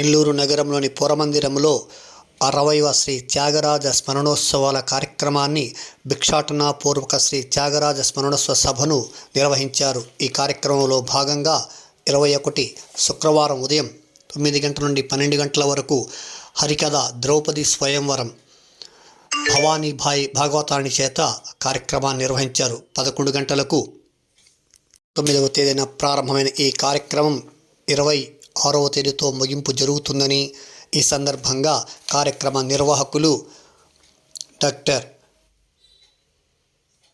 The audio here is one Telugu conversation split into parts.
నెల్లూరు నగరంలోని పురమందిరంలో 60వ శ్రీ త్యాగరాజ స్మరణోత్సవాల కార్యక్రమాన్ని భిక్షాటనాపూర్వక శ్రీ త్యాగరాజ స్మరణోత్సవ సభను నిర్వహించారు. ఈ కార్యక్రమంలో భాగంగా 21 శుక్రవారం ఉదయం 9 గంటల నుండి 12 గంటల వరకు హరికథ ద్రౌపది స్వయంవరం భవానీభాయ్ భాగవతాని చేత కార్యక్రమాన్ని నిర్వహించారు. 11 గంటలకు 9వ తేదీన ప్రారంభమైన ఈ కార్యక్రమం 26వ తేదీతో ముగింపు జరుగుతుందని, ఈ సందర్భంగా కార్యక్రమ నిర్వాహకులు డాక్టర్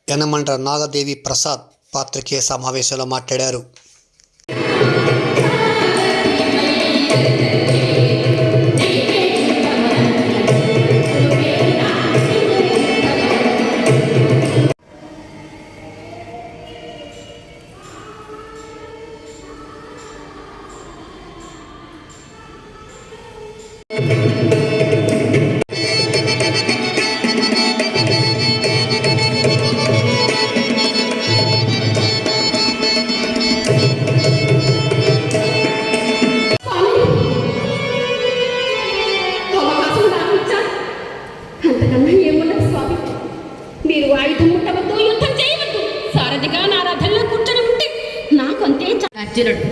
యనమండ్ర నాగదేవి ప్రసాద్ పాత్రికేయ సమావేశంలో మాట్లాడారు. మీరు ఆయుధం ముట్టవద్దు, యుద్ధం చేయవద్దు, సారథిగా నా రథంలో కూర్చొని ఉంటే నాకంతే అర్జునుడు.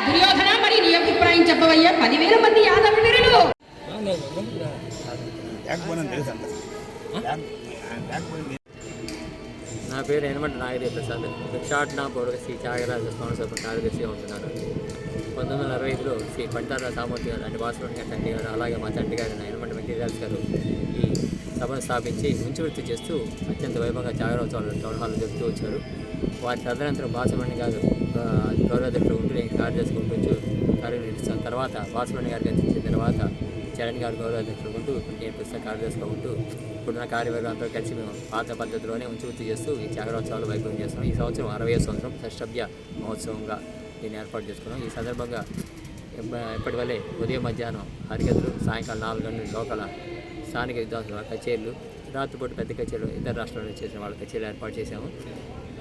దుర్యోధన, మరి నీ అభిప్రాయం చెప్పవయ్యా. 10,000 మంది యాదవ వీరులు. నా పేరు యనమండ్ర నాగదేవి ప్రసాద్. భిక్షాటనాపూర్వక శ్రీ త్యాగరాజ స్మరణోత్సవ కార్యదర్శిగా ఉంటున్నాను. 1965లో శ్రీ పంటార సామూర్తి గారు, అంటే వాసుపల్లి గారి తండ్రి గారు, అలాగే మా తండ్రి గారు యనమండ్ర వెంకటరాజు గారు ఈ సభను స్థాపించి ముంచువృత్తి చేస్తూ అత్యంత వైభవంగా త్యాగరాజోత్సవాలు టౌన్ హాల్లో జరుపుతూ వచ్చారు. వారి తదనంతరం బాసుమణి గారు గౌరవాధ్యక్షులు ఉంటూ నేను కార్యదర్శి ఉంటూ కార్యనిర్వహిస్తాను. తర్వాత బాసుమణి గారికి అందించిన తర్వాత చరణ్ గారు గౌరవాధ్యక్షులు ఉంటూ నేను పుస్తక కార్యదర్శిగా ఉంటూ ఇప్పుడున్న కార్యవర్గంతో కలిసి మేము పాత పద్ధతిలోనే ముంచువృత్తి చేస్తూ ఈ త్యాగరాజోత్సవాలు వైభవం చేస్తున్నాం. ఈ సంవత్సరం 60వ సంవత్సరం షష్టభ్య మహోత్సవంగా దీన్ని ఏర్పాటు చేసుకున్నాం. ఈ సందర్భంగా ఎప్పటి వల్లే ఉదయం మధ్యాహ్నం హరికథలు, సాయంకాలం 4 గంటల లోకల స్థానిక విద్వాంసుల కచేరీలు, రాత్రిపూట పెద్ద కచేరీలు, ఇతర రాష్ట్రాల్లో చేసిన వాళ్ళ కచేరీలు ఏర్పాటు చేశాము.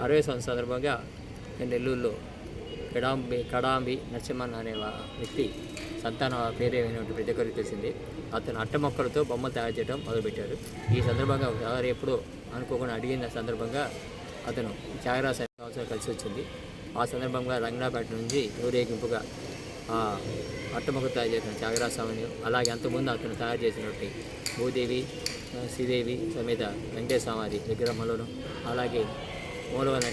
60వ సంవత్సరం సందర్భంగా నెల్లూరులో కడాంబి నరసింహన్ అనే వ్యక్తి సంతానం పేరే అయినటువంటి ప్రతి ఒక్కరికి తెలిసింది. అతను అట్ట మొక్కలతో బొమ్మలు తయారు చేయడం మొదలుపెట్టారు. ఈ సందర్భంగా ఎవరు ఎప్పుడో అనుకోకుండా అడిగిన సందర్భంగా అతను త్యాగరాజ సంవత్సరం కలిసి వచ్చింది. ఆ సందర్భంగా రంగనాపేట నుంచి ఊరేగింపుగా అట్టమొక్క తయారు చేసిన త్యాగరాజ స్వామిని, అలాగే అంతకుముందు అతను తయారు చేసినటువంటి భూదేవి, శ్రీదేవి సమేత వెంకటేశ్వర వారి విగ్రహంలోను, అలాగే మూలవైన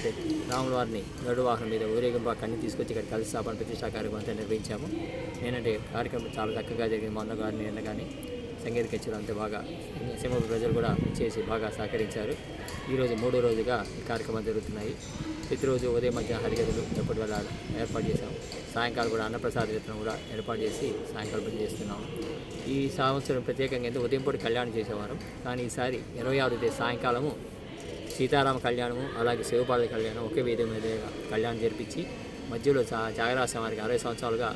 రాముల వారిని గరుడ వాహనం మీద ఊరేగింపు అక్కడిని తీసుకొచ్చి ఇక్కడ కలిసి స్థాపన ప్రతిష్టా కార్యక్రమం అంతా నిర్వహించాము. నేనంటే కార్యక్రమం చాలా చక్కగా జరిగింది. మొన్న గారిని నిన్న కానీ సంగీత కచేరీలు అంతే బాగా సింహ ప్రజలు కూడా చేసి బాగా సహకరించారు. ఈరోజు 3వ రోజుగా ఈ కార్యక్రమాలు జరుగుతున్నాయి. ప్రతిరోజు ఉదయం మధ్య హరికథలు ఎప్పటి వల్ల ఏర్పాటు చేశాము. సాయంకాలం కూడా అన్నప్రసాద వితరణ కూడా ఏర్పాటు చేసి సాయంకాలం పని చేస్తున్నాము. ఈ సంవత్సరం ప్రత్యేకంగా ఎందుకు ఉదయం పూట కళ్యాణం చేసేవారు, కానీ ఈసారి 26వ తేదీ సాయంకాలము సీతారామ కళ్యాణము, అలాగే శివపార్వతి కళ్యాణం ఒకే వేదిక మీద కళ్యాణం జరిపించి మధ్యలో త్యాగరాజ వారికి 60 సంవత్సరాలుగా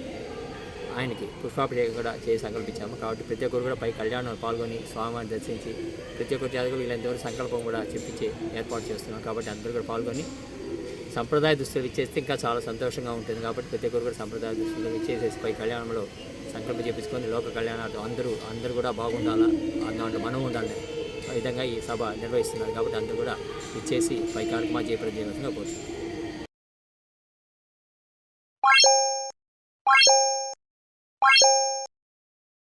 ఆయనకి పుష్పాభిషేకం కూడా చేసి సంకల్పించాము. కాబట్టి ప్రతి ఒక్కరు కూడా పై కళ్యాణంలో పాల్గొని స్వామివారిని దర్శించి ప్రతి ఒక్కరు త్యాగం వీళ్ళంతవరకు సంకల్పం కూడా చెప్పించి ఏర్పాటు చేస్తున్నాం. కాబట్టి అందరూ కూడా పాల్గొని సంప్రదాయ దుస్తులు ఇచ్చేస్తే ఇంకా చాలా సంతోషంగా ఉంటుంది. కాబట్టి ప్రతి ఒక్కరు కూడా సంప్రదాయ దుస్తులు ఇచ్చేసేసి పై కళ్యాణంలో సంకల్పం చేపించుకొని లోక కళ్యాణార్థం అందరూ కూడా బాగుండాలా, దాంట్లో మనం ఉండాలి విధంగా ఈ సభ నిర్వహిస్తున్నారు. కాబట్టి అందరూ కూడా ఇచ్చేసి పై కార్యక్రమాలు చేపట్టేయవలసిందిగా కోరుతున్నాను.